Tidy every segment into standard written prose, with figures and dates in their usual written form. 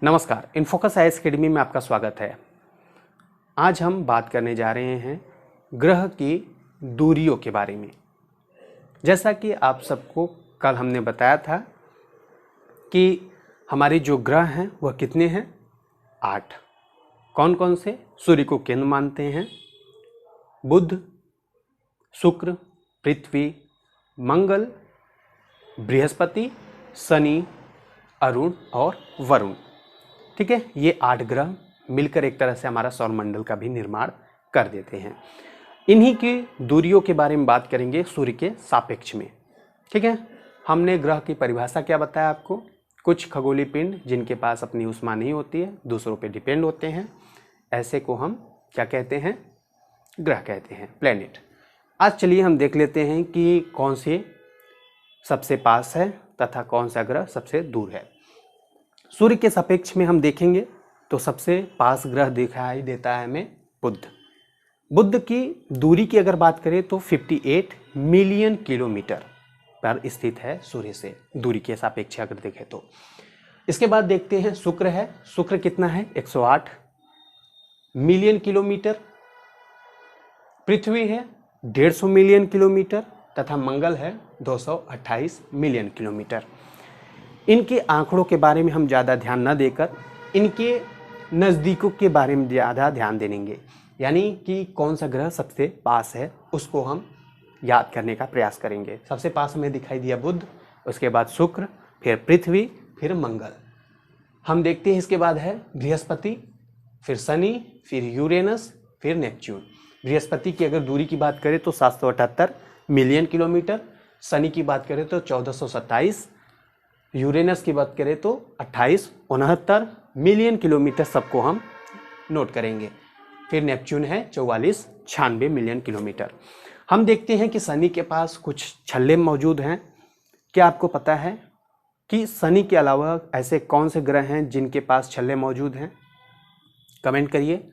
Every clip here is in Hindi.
नमस्कार, इन्फोकस आईएएस एकेडमी में आपका स्वागत है। आज हम बात करने जा रहे हैं ग्रह की दूरियों के बारे में। जैसा कि आप सबको कल हमने बताया था कि हमारे जो ग्रह हैं वह कितने हैं? 8। कौन कौन से? सूर्य को केंद्र मानते हैं, बुध, शुक्र, पृथ्वी, मंगल, बृहस्पति, शनि, अरुण और वरुण। ठीक है, ये 8 ग्रह मिलकर एक तरह से हमारा सौरमंडल का भी निर्माण कर देते हैं। इन्हीं की दूरियों के बारे में बात करेंगे सूर्य के सापेक्ष में। ठीक है, हमने ग्रह की परिभाषा क्या बताया आपको? कुछ खगोलीय पिंड जिनके पास अपनी ऊष्मा नहीं होती है, दूसरों पे डिपेंड होते हैं, ऐसे को हम क्या कहते हैं? ग्रह कहते हैं, प्लैनेट। आज चलिए हम देख लेते हैं कि कौन से सबसे पास है तथा कौन सा ग्रह सबसे दूर है। सूर्य के सापेक्ष में हम देखेंगे तो सबसे पास ग्रह दिखाई देता है हमें बुध। बुध की दूरी की अगर बात करें तो 58 मिलियन किलोमीटर पर स्थित है सूर्य से, दूरी के सापेक्ष अगर देखें तो। इसके बाद देखते हैं शुक्र है। शुक्र कितना है? 108 मिलियन किलोमीटर। पृथ्वी है 150 मिलियन किलोमीटर तथा मंगल है 228 मिलियन किलोमीटर। इनके आंकड़ों के बारे में हम ज़्यादा ध्यान न देकर इनके नज़दीकों के बारे में ज़्यादा ध्यान देंगे, यानी कि कौन सा ग्रह सबसे पास है उसको हम याद करने का प्रयास करेंगे। सबसे पास हमें दिखाई दिया बुध, उसके बाद शुक्र, फिर पृथ्वी, फिर मंगल। हम देखते हैं इसके बाद है बृहस्पति, फिर शनि, फिर यूरेनस, फिर नेपच्यून। बृहस्पति की अगर दूरी की बात करें तो 778 मिलियन किलोमीटर, शनि की बात करें तो 1427, यूरेनस की बात करें तो 2869 मिलियन किलोमीटर, सबको हम नोट करेंगे। फिर नेपच्यून है 4496 मिलियन किलोमीटर। हम देखते हैं कि शनि के पास कुछ छल्ले मौजूद हैं। क्या आपको पता है कि शनि के अलावा ऐसे कौन से ग्रह हैं जिनके पास छल्ले मौजूद हैं? कमेंट करिए।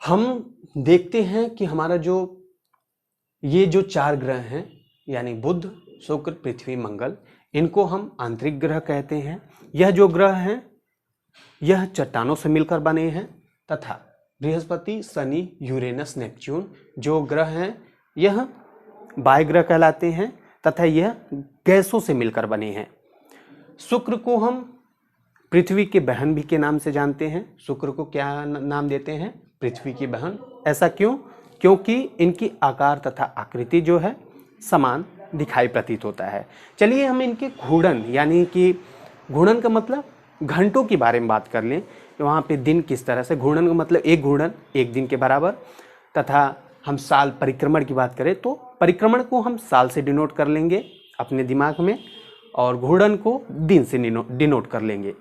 हम देखते हैं कि हमारा ये जो 4 ग्रह हैं, यानी बुध, शुक्र, पृथ्वी, मंगल, इनको हम आंतरिक ग्रह कहते हैं। यह जो ग्रह हैं यह चट्टानों से मिलकर बने हैं तथा बृहस्पति, शनि, यूरेनस, नेपच्यून जो ग्रह हैं यह बाह्य ग्रह कहलाते हैं तथा यह गैसों से मिलकर बने हैं। शुक्र को हम पृथ्वी की बहन भी के नाम से जानते हैं। शुक्र को क्या नाम देते हैं? पृथ्वी की बहन। ऐसा क्यों? क्योंकि इनकी आकार तथा आकृति जो है समान दिखाई प्रतीत होता है। चलिए हम इनके घूर्णन, यानी कि घूर्णन का मतलब घंटों के बारे में बात कर लें। वहाँ पे दिन किस तरह से, घूर्णन का मतलब एक घूर्णन 1 दिन के बराबर, तथा हम साल परिक्रमण की बात करें तो परिक्रमण को हम साल से डिनोट कर लेंगे अपने दिमाग में और घूर्णन को दिन से डिनोट कर लेंगे।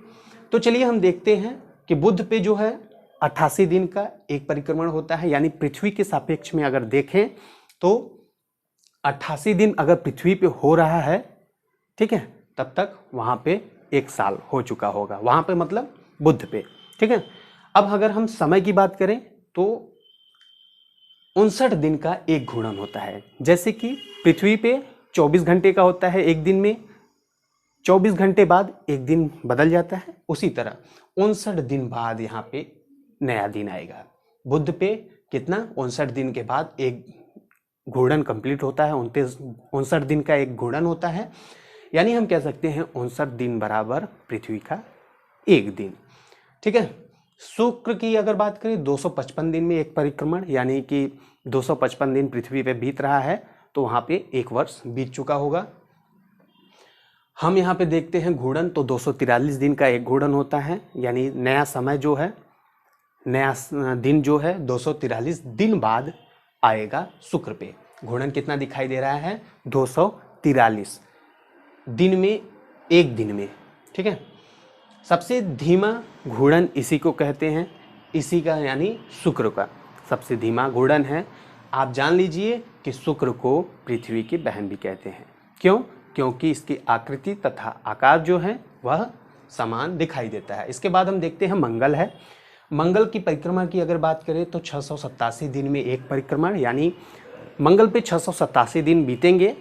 तो चलिए हम देखते हैं कि बुध पे जो है 88 दिन का एक परिक्रमण होता है, यानी पृथ्वी के सापेक्ष में अगर देखें तो 88 दिन अगर पृथ्वी पे हो रहा है, ठीक है, तब तक वहाँ पे 1 साल हो चुका होगा, वहाँ पे मतलब बुध पे। ठीक है, अब अगर हम समय की बात करें तो 59 दिन का एक घूर्णन होता है। जैसे कि पृथ्वी पे 24 घंटे का होता है एक दिन में, 24 घंटे बाद एक दिन बदल जाता है, उसी तरह 59 दिन बाद यहाँ पे नया दिन आएगा। बुध पे कितना? 59 दिन के बाद एक घूर्णन कंप्लीट होता है, 59 दिन का एक घूर्णन होता है, यानी हम कह सकते हैं 59 दिन बराबर पृथ्वी का एक दिन। ठीक है, शुक्र की अगर बात करें 255 दिन में एक परिक्रमण, यानी कि 255 दिन पृथ्वी पे बीत रहा है तो वहाँ पे 1 वर्ष बीत चुका होगा। हम यहाँ पे देखते हैं घूर्णन तो 243 दिन का एक घूर्णन होता है, यानी नया समय जो है, नया दिन जो है 243 दिन बाद आएगा शुक्र पे। घूर्णन कितना दिखाई दे रहा है? 243 दिन में, एक दिन में। ठीक है, सबसे धीमा घूर्णन इसी को कहते हैं, इसी का यानी शुक्र का सबसे धीमा घूर्णन है। आप जान लीजिए कि शुक्र को पृथ्वी की बहन भी कहते हैं। क्यों? क्योंकि इसकी आकृति तथा आकार जो है वह समान दिखाई देता है। इसके बाद हम देखते हैं मंगल है। मंगल की परिक्रमा की अगर बात करें तो 687 दिन में एक परिक्रमण, यानी मंगल पे 687 दिन बीतेंगे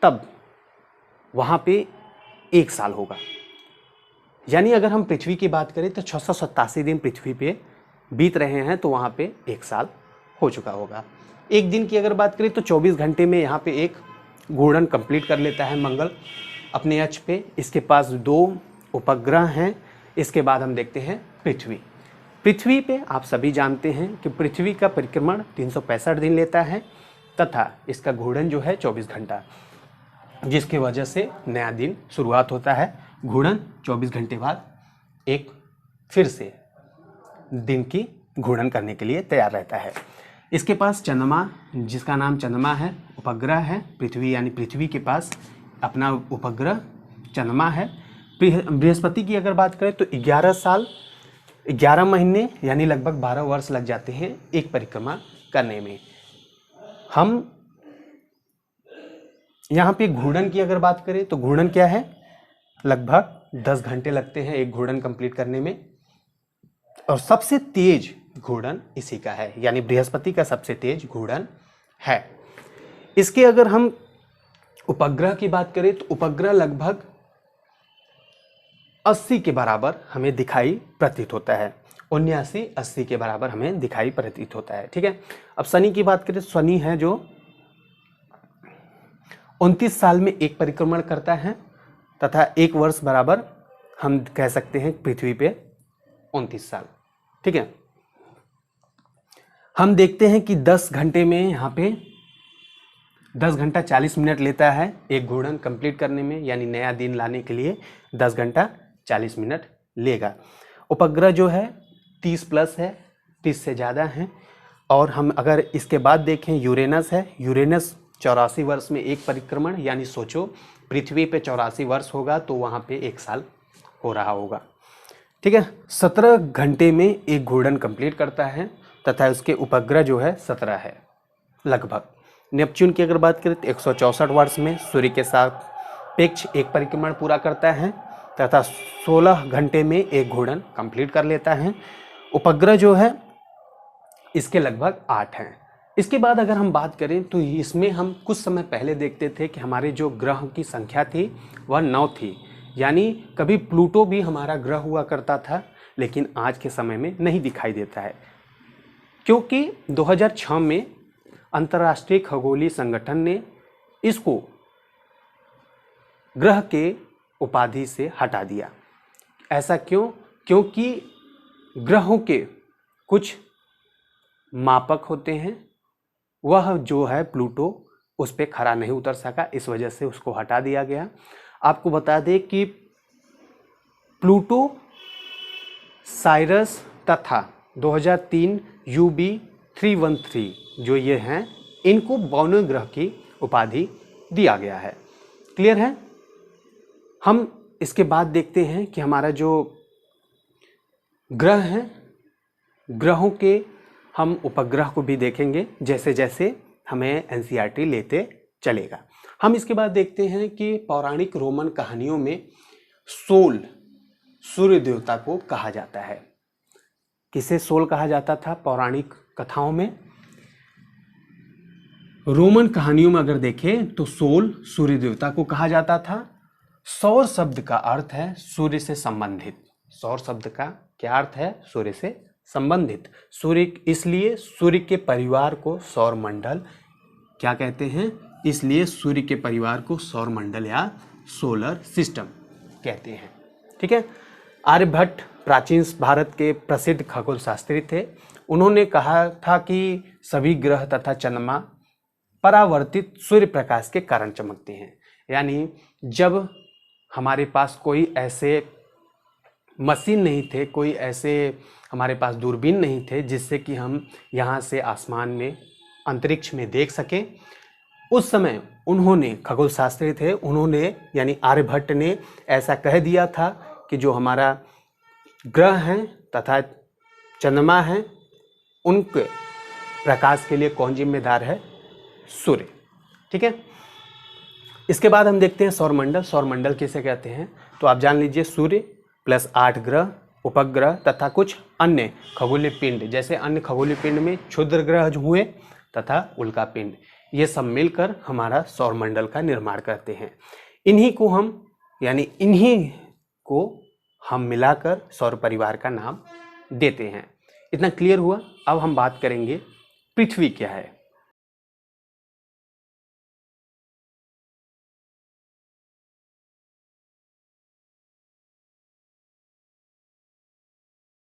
तब वहाँ पे 1 साल होगा। यानी अगर हम पृथ्वी की बात करें तो 687 दिन पृथ्वी पे बीत रहे हैं, तो वहाँ पे 1 साल हो चुका होगा। एक दिन की अगर बात करें तो 24 घंटे में यहाँ पे एक घूर्णन कंप्लीट कर लेता है मंगल अपने अक्ष पे। इसके पास 2 उपग्रह हैं। इसके बाद हम देखते हैं पृथ्वी। पृथ्वी पे आप सभी जानते हैं कि पृथ्वी का परिक्रमण 365 दिन लेता है तथा इसका घूर्णन जो है 24 घंटा, जिसकी वजह से नया दिन शुरुआत होता है। घूर्णन 24 घंटे बाद एक फिर से दिन की घूर्णन करने के लिए तैयार रहता है। इसके पास चंद्रमा, जिसका नाम चंद्रमा है, उपग्रह है। पृथ्वी यानी पृथ्वी के पास अपना उपग्रह चंद्रमा है। बृहस्पति की अगर बात करें तो 11 साल 11 महीने यानी लगभग 12 वर्ष लग जाते हैं एक परिक्रमा करने में। हम यहाँ पे घूर्णन की अगर बात करें तो घूर्णन क्या है, लगभग 10 घंटे लगते हैं एक घूर्णन कंप्लीट करने में, और सबसे तेज घूर्णन इसी का है, यानी बृहस्पति का सबसे तेज घूर्णन है। इसके अगर हम उपग्रह की बात करें तो उपग्रह लगभग 80 के बराबर हमें दिखाई प्रतीत होता है। 79-80 के बराबर हमें दिखाई प्रतीत होता है। ठीक है, अब शनि की बात करें, शनि है जो 29 साल में एक परिक्रमण करता है तथा 1 वर्ष बराबर हम कह सकते हैं पृथ्वी पे 29 साल। ठीक है, हम देखते हैं कि 10 घंटे में यहाँ पे 10 घंटा 40 मिनट लेता है एक घूर्णन कंप्लीट करने में, यानी नया दिन लाने के लिए 10 घंटा 40 मिनट लेगा। उपग्रह जो है 30+ है, 30 से ज़्यादा है। और हम अगर इसके बाद देखें, यूरेनस है। यूरेनस 84 वर्ष में एक परिक्रमण, यानी सोचो पृथ्वी पे 84 वर्ष होगा तो वहाँ पे 1 साल हो रहा होगा। ठीक है, 17 घंटे में एक घूर्णन कंप्लीट करता है तथा उसके उपग्रह जो है 17 है लगभग। नेपच्यून की अगर बात करें तो 164 वर्ष में सूर्य के सापेक्ष एक परिक्रमण पूरा करता है तथा 16 घंटे में एक घूर्णन कंप्लीट कर लेता है। उपग्रह जो है इसके लगभग 8 हैं। इसके बाद अगर हम बात करें तो इसमें हम कुछ समय पहले देखते थे कि हमारे जो ग्रह की संख्या थी वह 9 थी, यानी कभी प्लूटो भी हमारा ग्रह हुआ करता था, लेकिन आज के समय में नहीं दिखाई देता है, क्योंकि 2006 में अंतर्राष्ट्रीय खगोलीय संगठन ने इसको ग्रह के उपाधि से हटा दिया। ऐसा क्यों? क्योंकि ग्रहों के कुछ मापक होते हैं, वह जो है प्लूटो उस पर खरा नहीं उतर सका, इस वजह से उसको हटा दिया गया। आपको बता दें कि प्लूटो, साइरस तथा 2003 UB313 जो ये हैं, इनको बौने ग्रह की उपाधि दिया गया है। क्लियर है? हम इसके बाद देखते हैं कि हमारा जो ग्रह हैं, ग्रहों के हम उपग्रह को भी देखेंगे जैसे जैसे हमें NCERT लेते चलेगा। हम इसके बाद देखते हैं कि पौराणिक रोमन कहानियों में सोल सूर्य देवता को कहा जाता है। किसे सोल कहा जाता था पौराणिक कथाओं में? रोमन कहानियों में अगर देखें तो सोल सूर्य देवता को कहा जाता था। सौर शब्द का अर्थ है सूर्य से संबंधित। सौर शब्द का क्या अर्थ है? सूर्य से संबंधित। सूर्य, इसलिए सूर्य के परिवार को सौर मंडल क्या कहते हैं? इसलिए सूर्य के परिवार को सौर मंडल या सोलर सिस्टम कहते हैं। ठीक है, आर्यभट्ट प्राचीन भारत के प्रसिद्ध खगोल शास्त्री थे। उन्होंने कहा था कि सभी ग्रह तथा चंद्रमा परावर्तित सूर्य प्रकाश के कारण चमकते हैं। यानी जब हमारे पास कोई ऐसे मशीन नहीं थे, कोई ऐसे हमारे पास दूरबीन नहीं थे जिससे कि हम यहाँ से आसमान में अंतरिक्ष में देख सकें, उस समय उन्होंने, खगोल शास्त्री थे, उन्होंने यानी आर्यभट्ट ने ऐसा कह दिया था कि जो हमारा ग्रह हैं तथा चंद्रमा हैं, उनके प्रकाश के लिए कौन जिम्मेदार है? सूर्य। ठीक है, इसके बाद हम देखते हैं सौरमंडल। सौरमंडल किसे कहते हैं? तो आप जान लीजिए, सूर्य प्लस 8 ग्रह, उपग्रह तथा कुछ अन्य खगोलीय पिंड, जैसे अन्य खगोलीय पिंड में क्षुद्र ग्रह हुए तथा उल्का पिंड, ये सब मिलकर हमारा सौरमंडल का निर्माण करते हैं। इन्हीं को हम मिलाकर सौर परिवार का नाम देते हैं। इतना क्लियर हुआ। अब हम बात करेंगे पृथ्वी क्या है।